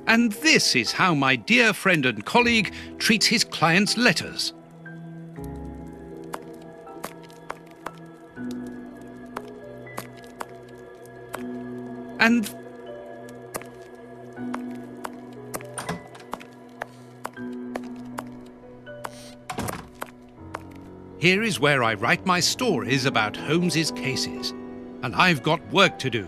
And this is how my dear friend and colleague treats his clients' letters. And here is where I write my stories about Holmes's cases. And I've got work to do.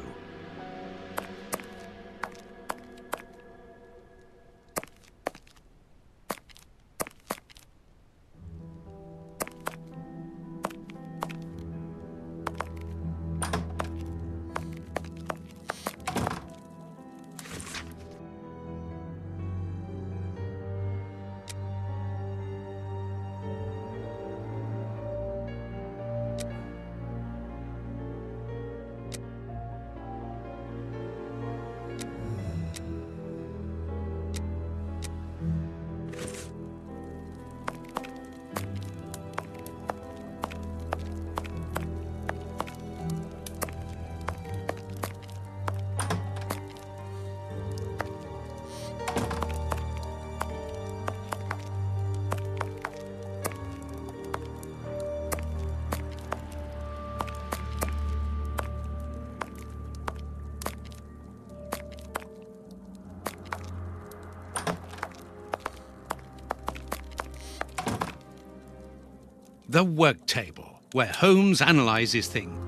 The work table, where Holmes analyses things.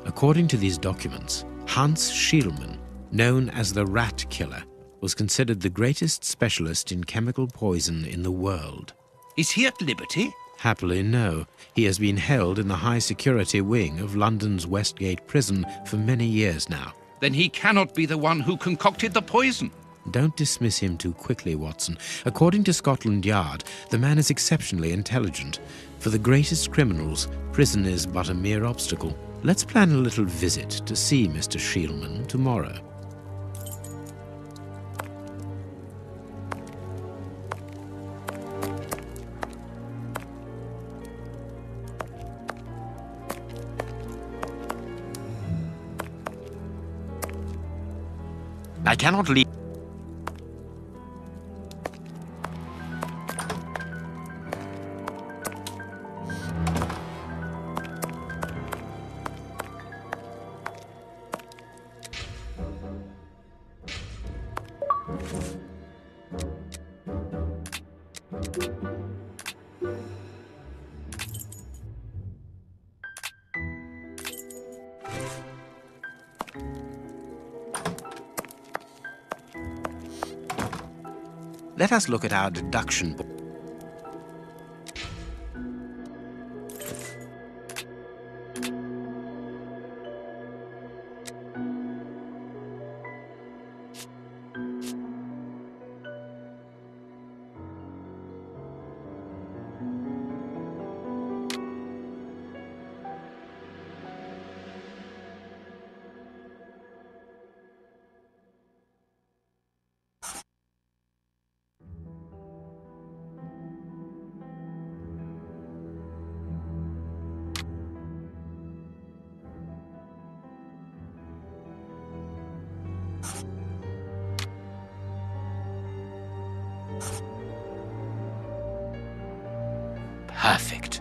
According to these documents, Hans Schielmann, known as the Rat Killer, was considered the greatest specialist in chemical poison in the world. Is he at liberty? Happily, no. He has been held in the high-security wing of London's Westgate prison for many years now. Then he cannot be the one who concocted the poison. Don't dismiss him too quickly, Watson. According to Scotland Yard, the man is exceptionally intelligent. For the greatest criminals, prison is but a mere obstacle. Let's plan a little visit to see Mr. Schielmann tomorrow. I cannot leave. Let us look at our deduction book. Perfect.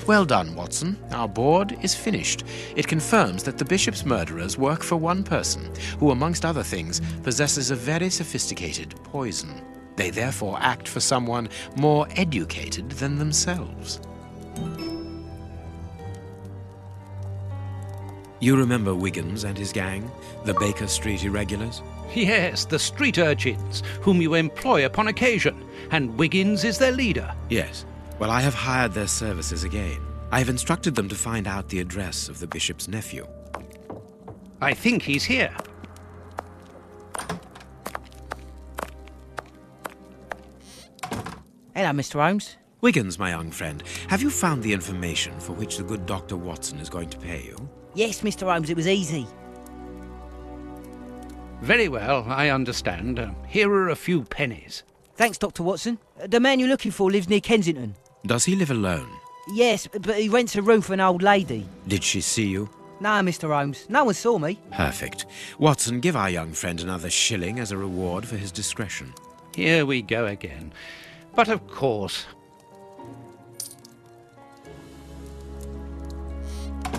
Well done, Watson. Our board is finished. It confirms that the bishop's murderers work for one person, who, amongst other things, possesses a very sophisticated poison. They therefore act for someone more educated than themselves. You remember Wiggins and his gang, the Baker Street irregulars? Yes, the street urchins, whom you employ upon occasion, and Wiggins is their leader. Yes. Well, I have hired their services again. I have instructed them to find out the address of the bishop's nephew. I think he's here. Hello, Mr. Holmes. Wiggins, my young friend, have you found the information for which the good Dr. Watson is going to pay you? Yes, Mr. Holmes, it was easy. Very well, I understand. Here are a few pennies. Thanks, Dr. Watson. The man you're looking for lives near Kensington. Does he live alone? Yes, but he rents a room for an old lady. Did she see you? Nah, Mr. Holmes. No one saw me. Perfect. Watson, give our young friend another shilling as a reward for his discretion. Here we go again. But of course...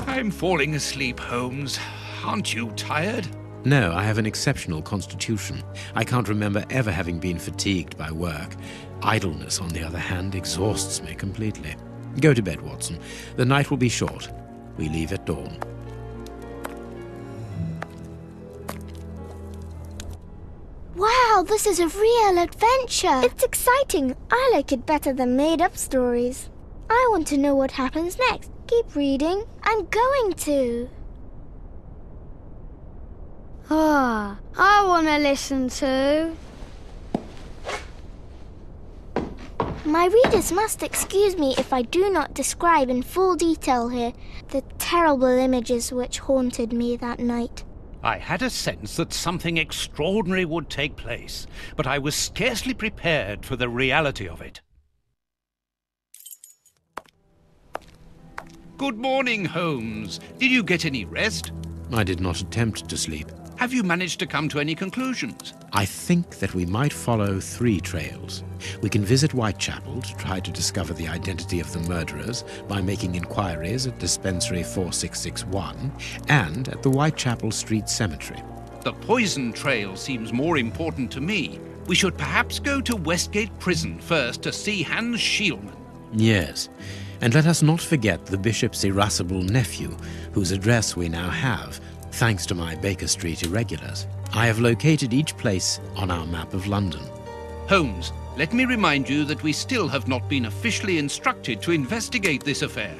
I'm falling asleep, Holmes. Aren't you tired? No, I have an exceptional constitution. I can't remember ever having been fatigued by work. Idleness, on the other hand, exhausts me completely. Go to bed, Watson. The night will be short. We leave at dawn. Wow, this is a real adventure. It's exciting. I like it better than made-up stories. I want to know what happens next. Keep reading. I'm going to. Ah, I want to listen to. My readers must excuse me if I do not describe in full detail here the terrible images which haunted me that night. I had a sense that something extraordinary would take place, but I was scarcely prepared for the reality of it. Good morning, Holmes. Did you get any rest? I did not attempt to sleep. Have you managed to come to any conclusions? I think that we might follow 3 trails. We can visit Whitechapel to try to discover the identity of the murderers by making inquiries at Dispensary 4661 and at the Whitechapel Street Cemetery. The poison trail seems more important to me. We should perhaps go to Westgate Prison first to see Hans Schielman. Yes, and let us not forget the bishop's irascible nephew, whose address we now have, thanks to my Baker Street irregulars. I have located each place on our map of London. Holmes, let me remind you that we still have not been officially instructed to investigate this affair.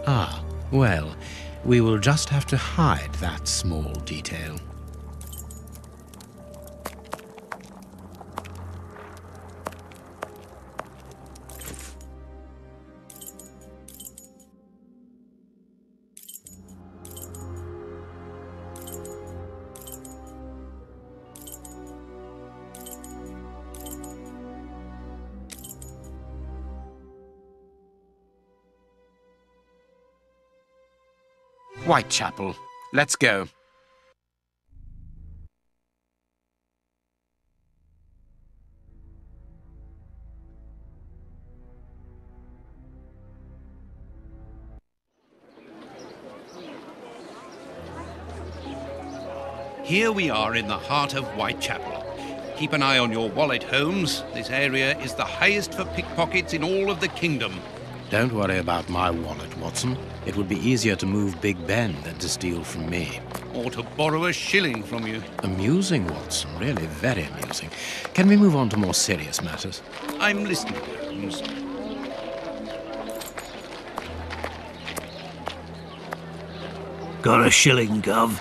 Ah, well, we will just have to hide that small detail. Whitechapel. Let's go. Here we are in the heart of Whitechapel. Keep an eye on your wallet, Holmes. This area is the highest for pickpockets in all of the kingdom. Don't worry about my wallet, Watson. It would be easier to move Big Ben than to steal from me. Or to borrow a shilling from you. Amusing, Watson. Really very amusing. Can we move on to more serious matters? I'm listening, Holmes. Got a shilling, Gov?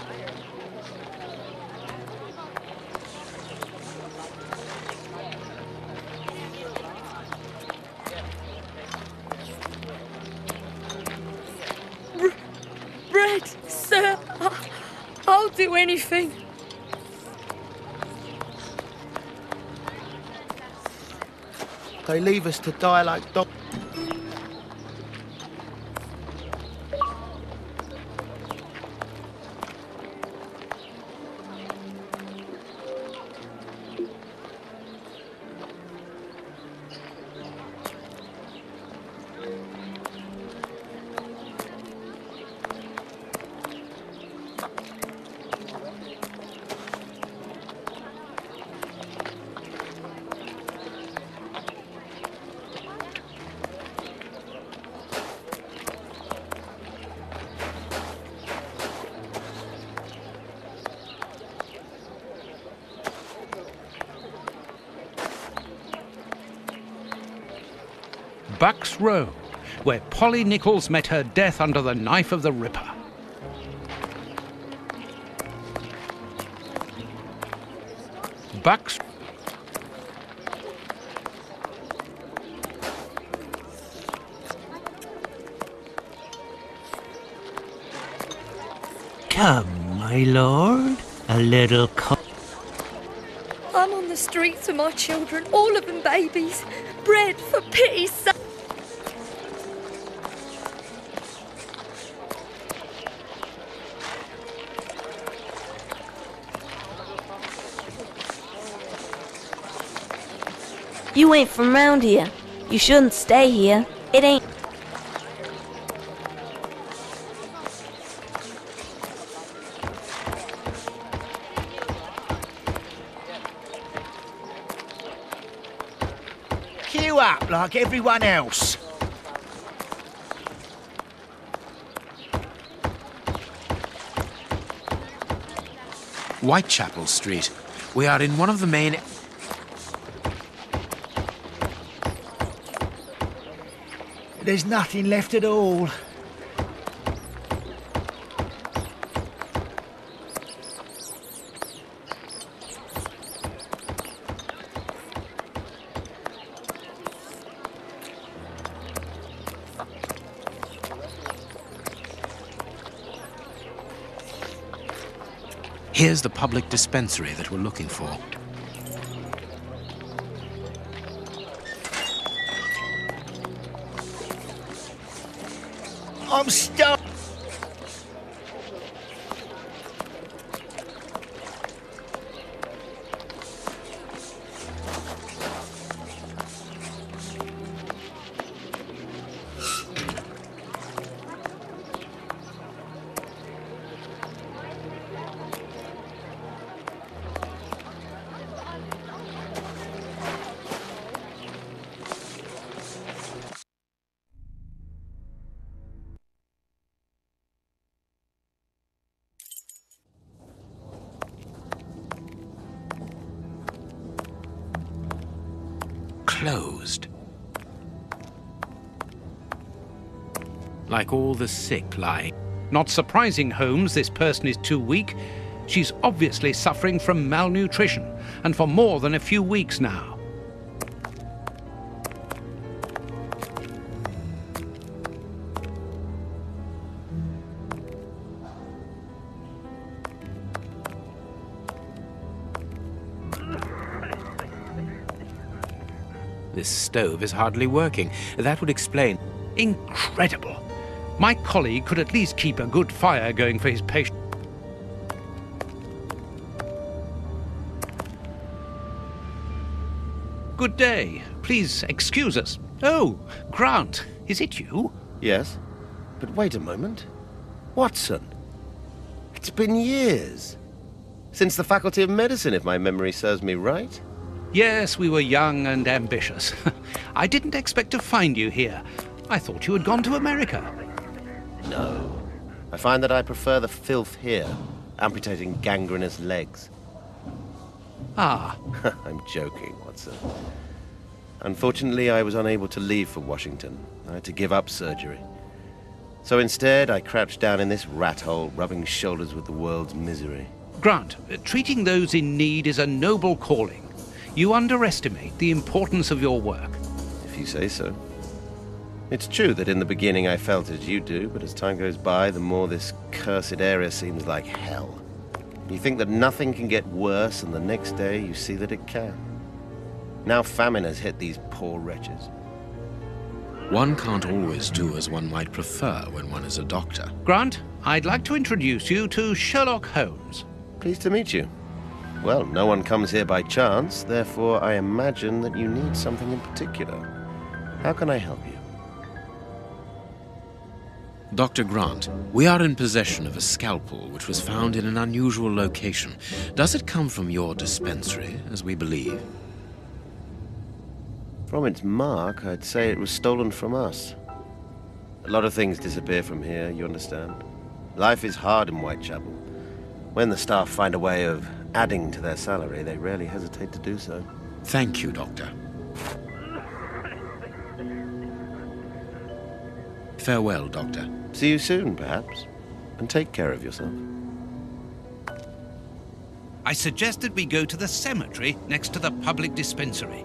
Bread, sir. I'll do anything. They leave us to die like dogs. Bucks Row, where Polly Nichols met her death under the knife of the Ripper. Bucks... Come, my lord. A little I'm on the streets with my children, all of them babies. Bread, for pity's sake. You ain't from round here. You shouldn't stay here. It ain't... Queue up like everyone else. Whitechapel Street. We are in one of the main... There's nothing left at all. Here's the public dispensary that we're looking for. I'm stuck. Closed. Like all the sick lying. Not surprising, Holmes, this person is too weak. She's obviously suffering from malnutrition, and for more than a few weeks now. This stove is hardly working. That would explain... Incredible. My colleague could at least keep a good fire going for his patient. Good day. Please excuse us. Oh, Grant, is it you? Yes, but wait a moment. Watson, it's been years. Since the Faculty of Medicine, if my memory serves me right. Yes, we were young and ambitious. I didn't expect to find you here. I thought you had gone to America. No. I find that I prefer the filth here, amputating gangrenous legs. Ah. I'm joking, Watson. Unfortunately, I was unable to leave for Washington. I had to give up surgery. So instead, I crouched down in this rat hole, rubbing shoulders with the world's misery. Grant, treating those in need is a noble calling. You underestimate the importance of your work. If you say so. It's true that in the beginning I felt as you do, but as time goes by, the more this cursed area seems like hell. You think that nothing can get worse, and the next day you see that it can. Now famine has hit these poor wretches. One can't always do as one might prefer when one is a doctor. Grant, I'd like to introduce you to Sherlock Holmes. Pleased to meet you. Well, no one comes here by chance, therefore I imagine that you need something in particular. How can I help you? Dr. Grant, we are in possession of a scalpel which was found in an unusual location. Does it come from your dispensary, as we believe? From its mark, I'd say it was stolen from us. A lot of things disappear from here, you understand? Life is hard in Whitechapel. When the staff find a way of adding to their salary, they rarely hesitate to do so. Thank you, Doctor. Farewell, Doctor. See you soon, perhaps. And take care of yourself. I suggested we go to the cemetery next to the public dispensary.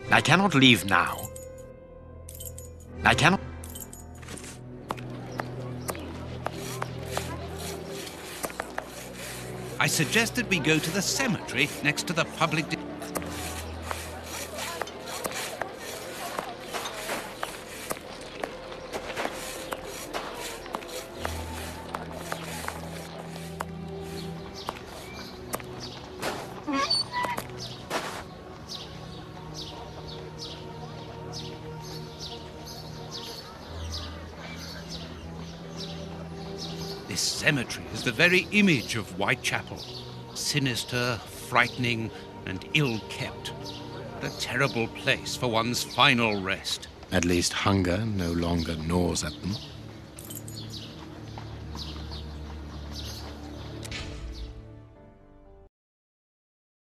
I cannot leave now. I cannot... I suggest that we go to the cemetery next to the public... This cemetery is the very image of Whitechapel. Sinister, frightening, and ill-kept. What a terrible place for one's final rest. At least hunger no longer gnaws at them.